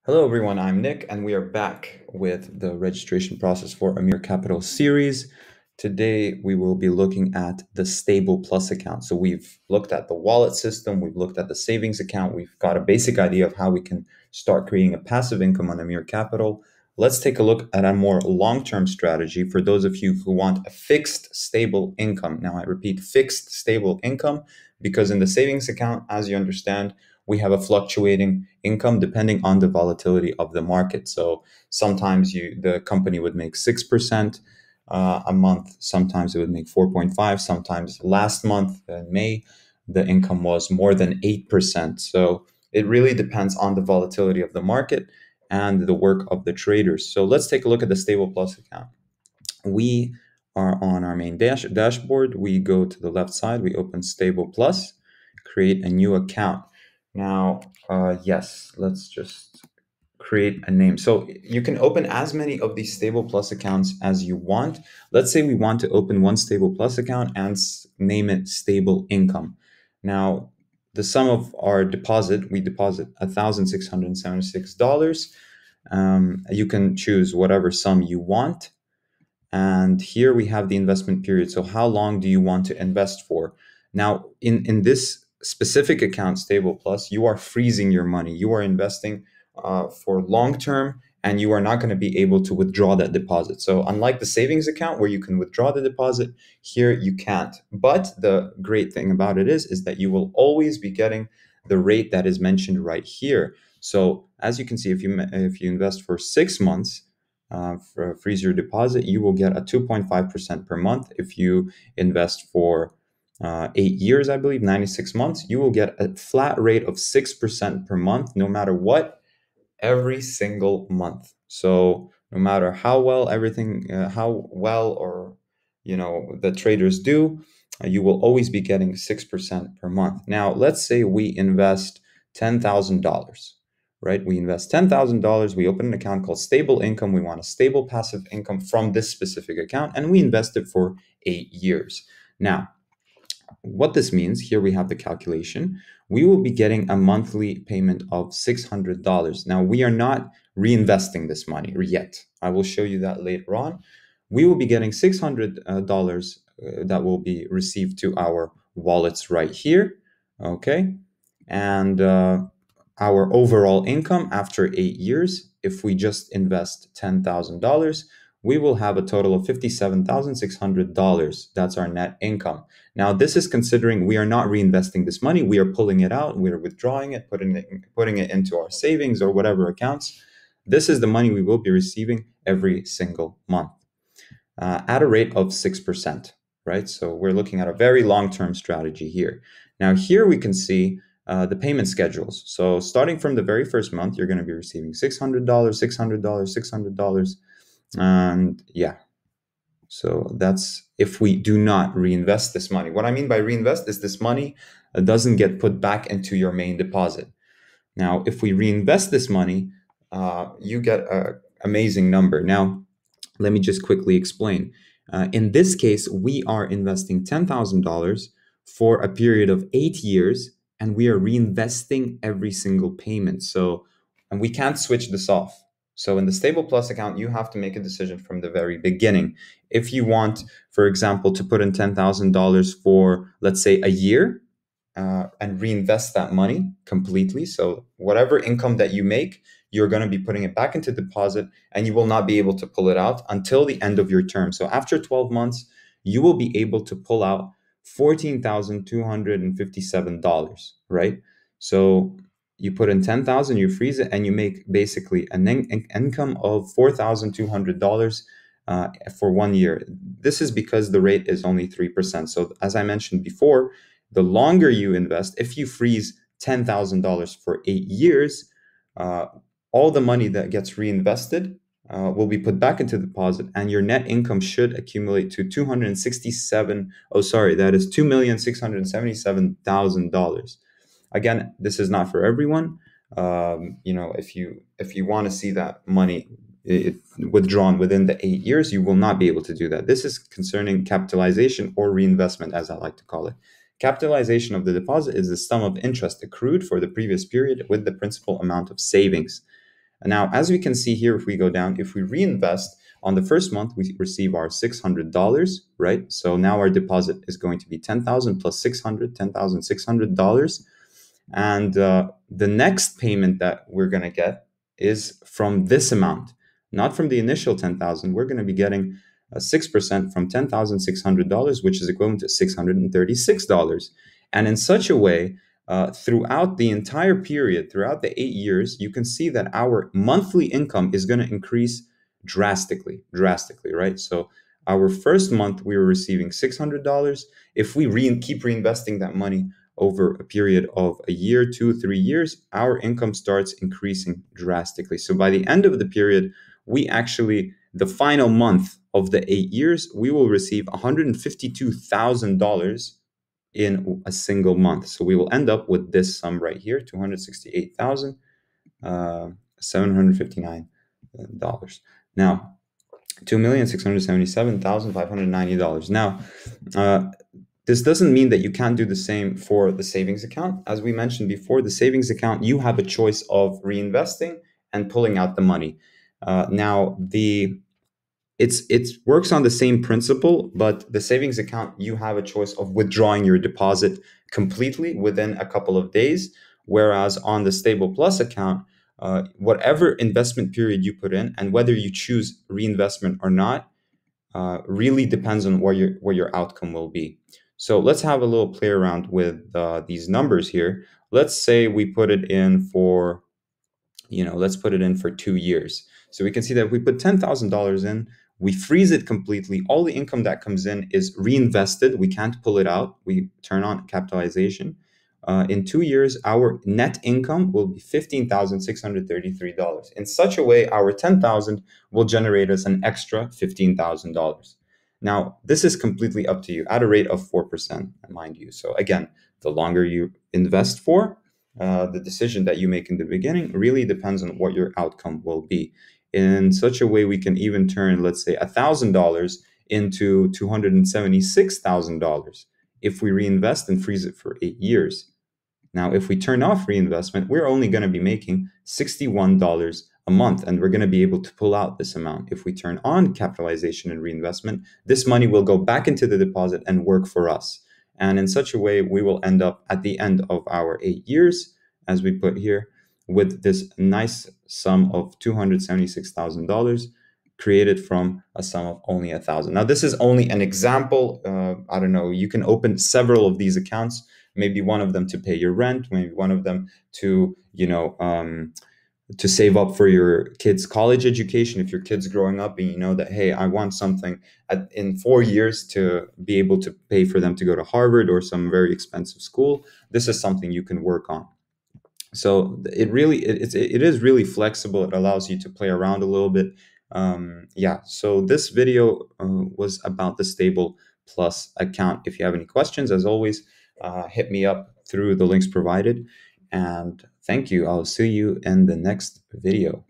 Hello, everyone. I'm Nick, and we are back with the registration process for Amir Capital series. Today, we will be looking at the Stable Plus account. So we've looked at the wallet system, we've looked at the savings account, we've got a basic idea of how we can start creating a passive income on Amir Capital. Let's take a look at a more long-term strategy for those of you who want a fixed, stable income. Now, I repeat, fixed, stable income, because in the savings account, as you understand, we have a fluctuating income depending on the volatility of the market. So sometimes the company would make 6% a month. Sometimes it would make 4.5. Sometimes last month in May, the income was more than 8%. So it really depends on the volatility of the market and the work of the traders. So let's take a look at the Stable Plus account. We are on our main dashboard. We go to the left side, we open Stable Plus, create a new account. Now, yes, let's just create a name. So you can open as many of these Stable Plus accounts as you want. Let's say we want to open one Stable Plus account and name it Stable Income. Now, the sum of our deposit, we deposit $1,676. You can choose whatever sum you want. And here we have the investment period. So how long do you want to invest for? Now, in this specific account, Stable Plus, you are freezing your money. You are investing for long term, and you are not going to be able to withdraw that deposit. So unlike the savings account where you can withdraw the deposit, here you can't. But the great thing about it is that you will always be getting the rate that is mentioned right here. So as you can see, if you invest for 6 months, freeze your deposit, you will get a 2.5% per month. If you invest for 8 years, I believe, 96 months, you will get a flat rate of 6% per month, no matter what, every single month. So no matter how well the traders do, you will always be getting 6% per month. Now, let's say we invest $10,000. Right? We invest $10,000. We open an account called Stable Income. We want a stable passive income from this specific account, and we invest it for 8 years. Now, what this means, here we have the calculation. We will be getting a monthly payment of $600. Now, we are not reinvesting this money yet. I will show you that later on. We will be getting $600 that will be received to our wallets right here. Okay. And our overall income after 8 years, if we just invest $10,000, we will have a total of $57,600. That's our net income. Now, this is considering we are not reinvesting this money. We are pulling it out. We are withdrawing it, putting it into our savings or whatever accounts. This is the money we will be receiving every single month at a rate of 6%, right? So we're looking at a very long-term strategy here. Now, here we can see the payment schedules. So starting from the very first month, you're going to be receiving $600, $600, $600. And yeah, so that's if we do not reinvest this money. What I mean by reinvest is this money doesn't get put back into your main deposit. Now, if we reinvest this money, you get an amazing number. Now, let me just quickly explain. In this case, we are investing $10,000 for a period of 8 years, and we are reinvesting every single payment. And we can't switch this off. So in the Stable Plus account, you have to make a decision from the very beginning. If you want, for example, to put in $10,000 for, let's say, a year, and reinvest that money completely. So whatever income that you make, you're going to be putting it back into deposit, and you will not be able to pull it out until the end of your term. So after 12 months, you will be able to pull out $14,257, right? So you put in 10,000, you freeze it, and you make basically an income of $4,200 for 1 year. This is because the rate is only 3%. So as I mentioned before, the longer you invest, if you freeze $10,000 for 8 years, all the money that gets reinvested will be put back into deposit, and your net income should accumulate to $2,677,000. Again, this is not for everyone. If you want to see that money withdrawn within the 8 years, you will not be able to do that. This is concerning capitalization or reinvestment, as I like to call it. Capitalization of the deposit is the sum of interest accrued for the previous period with the principal amount of savings. Now, as we can see here, if we go down, if we reinvest on the first month, we receive our $600, right? So now our deposit is going to be 10,000 plus 600, $10,600. And the next payment that we're going to get is from this amount, not from the initial 10,000. We're going to be getting 6% from $10,600, which is equivalent to $636. And in such a way, throughout the entire period, throughout the 8 years, you can see that our monthly income is going to increase drastically, right? So our first month, we were receiving $600. If we keep reinvesting that money over a period of a year, 2, 3 years, our income starts increasing drastically. So by the end of the period, we actually, the final month of the 8 years, we will receive $152,000 in a single month. So we will end up with this sum right here, $268,759. Now, $2,677,590. Now, this doesn't mean that you can't do the same for the savings account. As we mentioned before, the savings account, you have a choice of reinvesting and pulling out the money. Now, it works on the same principle, but the savings account, you have a choice of withdrawing your deposit completely within a couple of days. Whereas on the Stable Plus account, whatever investment period you put in and whether you choose reinvestment or not, really depends on where your outcome will be. So let's have a little play around with these numbers here. Let's say we put it in for, let's put it in for 2 years. So we can see that if we put $10,000 in, we freeze it completely. All the income that comes in is reinvested. We can't pull it out. We turn on capitalization. In 2 years, our net income will be $15,633. In such a way, our $10,000 will generate us an extra $15,000. Now, this is completely up to you at a rate of 4%, mind you. So again, the longer you invest for, the decision that you make in the beginning really depends on what your outcome will be. In such a way, we can even turn, let's say, $1,000 into $276,000 if we reinvest and freeze it for 8 years. Now, if we turn off reinvestment, we're only going to be making $61 a month, and we're going to be able to pull out this amount. If we turn on capitalization and reinvestment, this money will go back into the deposit and work for us. And in such a way, we will end up at the end of our 8 years, as we put here, with this nice sum of $276,000 created from a sum of only $1,000. Now, this is only an example. I don't know, you can open several of these accounts, maybe one of them to pay your rent, maybe one of them to, to save up for your kids' college education. If your kid's growing up and you know that, hey, I want something in 4 years to be able to pay for them to go to Harvard or some very expensive school, this is something you can work on. So it is really flexible. It allows you to play around a little bit. So this video was about the Stable Plus account. If you have any questions, as always, hit me up through the links provided. And thank you. I'll see you in the next video.